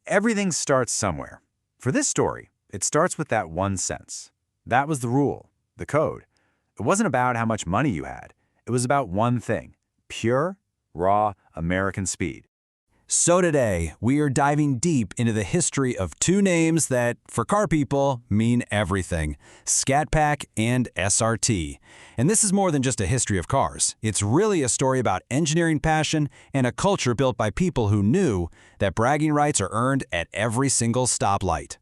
Everything starts somewhere. For this story, it starts with that one sense. That was the rule, the code. It wasn't about how much money you had. It was about one thing: pure, raw American speed. So today, we are diving deep into the history of two names that, for car people, mean everything: Scat Pack and SRT. And this is more than just a history of cars. It's really a story about engineering passion and a culture built by people who knew that bragging rights are earned at every single stoplight.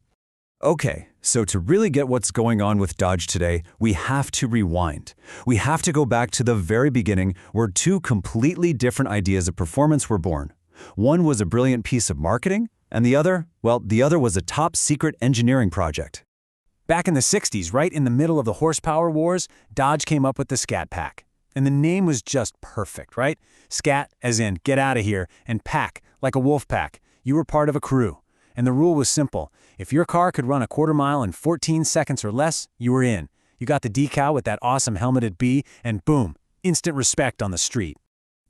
Okay, so to really get what's going on with Dodge today, we have to rewind. We have to go back to the very beginning where two completely different ideas of performance were born. One was a brilliant piece of marketing, and the other was a top-secret engineering project. Back in the 60s, right in the middle of the horsepower wars, Dodge came up with the Scat Pack. And the name was just perfect, right? Scat, as in get out of here, and pack, like a wolf pack. You were part of a crew. And the rule was simple. If your car could run a quarter mile in 14 seconds or less, you were in. You got the decal with that awesome helmeted B, and boom, instant respect on the street.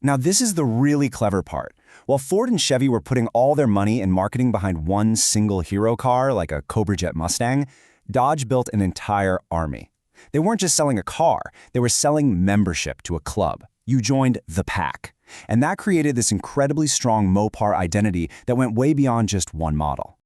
Now this is the really clever part. While Ford and Chevy were putting all their money and marketing behind one single hero car like a Cobra Jet Mustang, Dodge built an entire army. They weren't just selling a car, they were selling membership to a club. You joined the pack. And that created this incredibly strong Mopar identity that went way beyond just one model.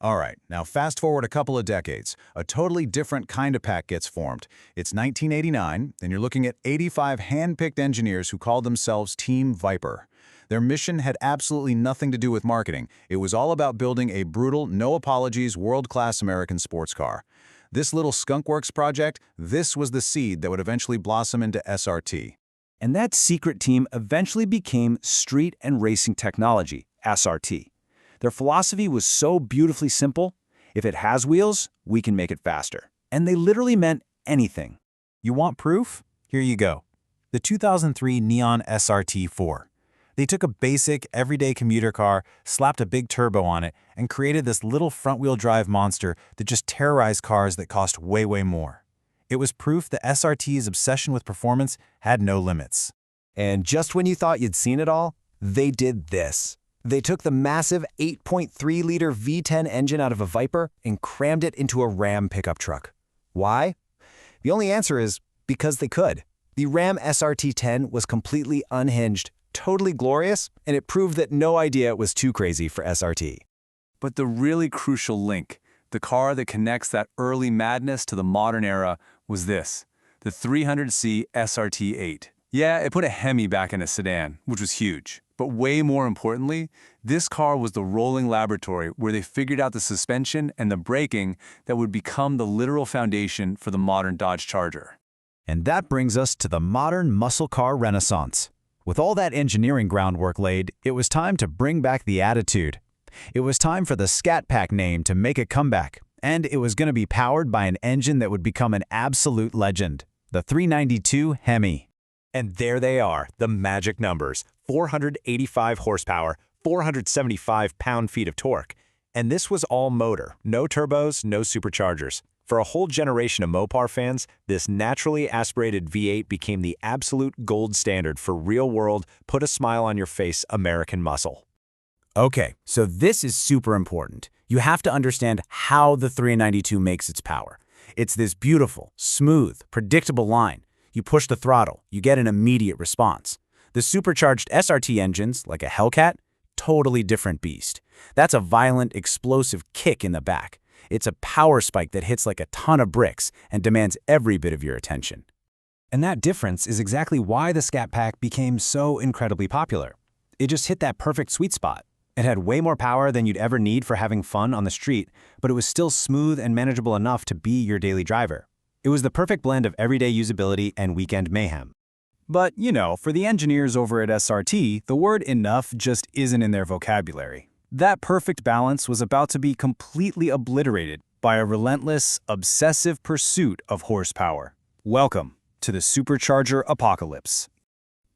All right, now fast forward a couple of decades. A totally different kind of pack gets formed. It's 1989, and you're looking at 85 hand-picked engineers who called themselves Team Viper. Their mission had absolutely nothing to do with marketing. It was all about building a brutal, no-apologies, world-class American sports car. This little skunkworks project, this was the seed that would eventually blossom into SRT. And that secret team eventually became Street and Racing Technology, SRT. Their philosophy was so beautifully simple: if it has wheels, we can make it faster. And they literally meant anything. You want proof? Here you go. The 2003 Neon SRT4. They took a basic, everyday commuter car, slapped a big turbo on it, and created this little front-wheel drive monster that just terrorized cars that cost way, way more. It was proof that SRT's obsession with performance had no limits. And just when you thought you'd seen it all, they did this. They took the massive 8.3-liter V10 engine out of a Viper and crammed it into a Ram pickup truck. Why? The only answer is because they could. The Ram SRT-10 was completely unhinged, totally glorious, and it proved that no idea was too crazy for SRT. But the really crucial link, the car that connects that early madness to the modern era, was this: the 300C SRT-8. Yeah, it put a Hemi back in a sedan, which was huge. But way more importantly, this car was the rolling laboratory where they figured out the suspension and the braking that would become the literal foundation for the modern Dodge Charger. And that brings us to the modern muscle car renaissance. With all that engineering groundwork laid, it was time to bring back the attitude. It was time for the Scat Pack name to make a comeback, and it was going to be powered by an engine that would become an absolute legend, the 392 Hemi. And there they are, the magic numbers: 485 horsepower, 475 pound-feet of torque. And this was all motor, no turbos, no superchargers. For a whole generation of Mopar fans, this naturally aspirated V8 became the absolute gold standard for real-world, put-a-smile-on-your-face American muscle. Okay, so this is super important. You have to understand how the 392 makes its power. It's this beautiful, smooth, predictable line. You push the throttle, you get an immediate response. The supercharged SRT engines, like a Hellcat, totally different beast. That's a violent, explosive kick in the back. It's a power spike that hits like a ton of bricks and demands every bit of your attention. And that difference is exactly why the Scat Pack became so incredibly popular. It just hit that perfect sweet spot. It had way more power than you'd ever need for having fun on the street, but it was still smooth and manageable enough to be your daily driver. It was the perfect blend of everyday usability and weekend mayhem. But, for the engineers over at SRT, the word enough just isn't in their vocabulary. That perfect balance was about to be completely obliterated by a relentless, obsessive pursuit of horsepower. Welcome to the supercharger apocalypse.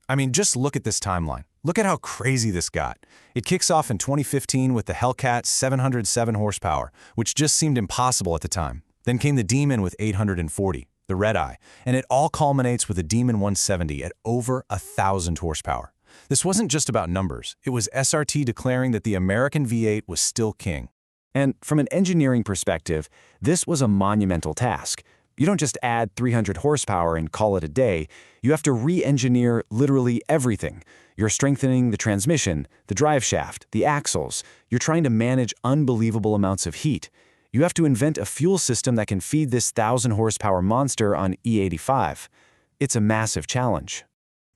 I mean, just look at this timeline. Look at how crazy this got. It kicks off in 2015 with the Hellcat 707 horsepower, which just seemed impossible at the time. Then came the Demon with 840, the Red Eye, and it all culminates with the Demon 170 at over 1,000 horsepower. This wasn't just about numbers. It was SRT declaring that the American V8 was still king. And from an engineering perspective, this was a monumental task. You don't just add 300 horsepower and call it a day. You have to re-engineer literally everything. You're strengthening the transmission, the drive shaft, the axles. You're trying to manage unbelievable amounts of heat. You have to invent a fuel system that can feed this 1,000 horsepower monster on E85. It's a massive challenge.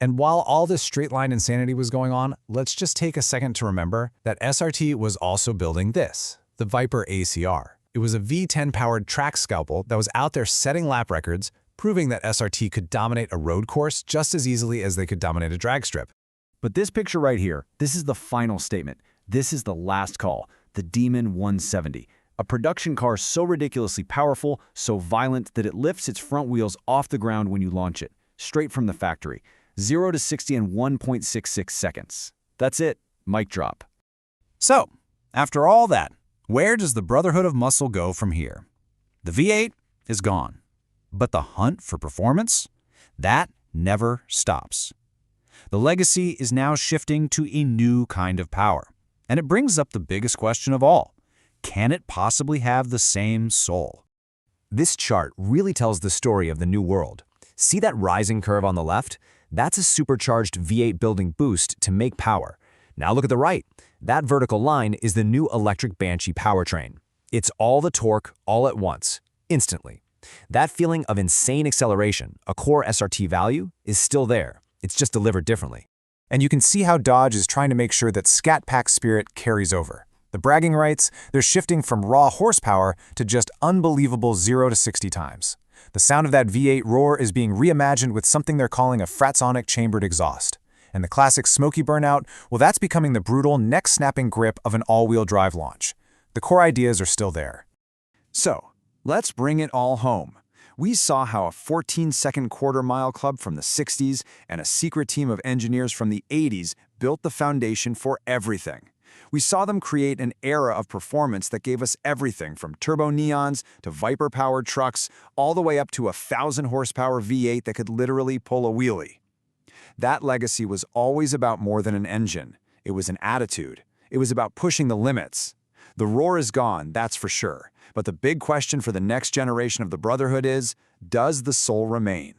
And while all this straight-line insanity was going on, let's just take a second to remember that SRT was also building this, the Viper ACR. It was a V10-powered track scalpel that was out there setting lap records, proving that SRT could dominate a road course just as easily as they could dominate a drag strip. But this picture right here, this is the final statement. This is the last call, the Demon 170. A production car so ridiculously powerful, so violent that it lifts its front wheels off the ground when you launch it, straight from the factory. 0 to 60 in 1.66 seconds. That's it. Mic drop. So, after all that, where does the Brotherhood of Muscle go from here? The V8 is gone. But the hunt for performance? That never stops. The legacy is now shifting to a new kind of power. And it brings up the biggest question of all. Can it possibly have the same soul? This chart really tells the story of the new world. See that rising curve on the left? That's a supercharged V8 building boost to make power. Now look at the right. That vertical line is the new electric Banshee powertrain. It's all the torque, all at once, instantly. That feeling of insane acceleration, a core SRT value, is still there. It's just delivered differently. And you can see how Dodge is trying to make sure that Scat Pack spirit carries over. The bragging rights, they're shifting from raw horsepower to just unbelievable 0 to 60 times. The sound of that V8 roar is being reimagined with something they're calling a fratsonic chambered exhaust. And the classic smoky burnout, well, that's becoming the brutal, neck-snapping grip of an all-wheel drive launch. The core ideas are still there. So, let's bring it all home. We saw how a 14-second quarter-mile club from the 60s and a secret team of engineers from the 80s built the foundation for everything. We saw them create an era of performance that gave us everything from turbo neons to Viper-powered trucks, all the way up to a 1,000-horsepower V8 that could literally pull a wheelie. That legacy was always about more than an engine. It was an attitude. It was about pushing the limits. The roar is gone, that's for sure. But the big question for the next generation of the Brotherhood is, does the soul remain?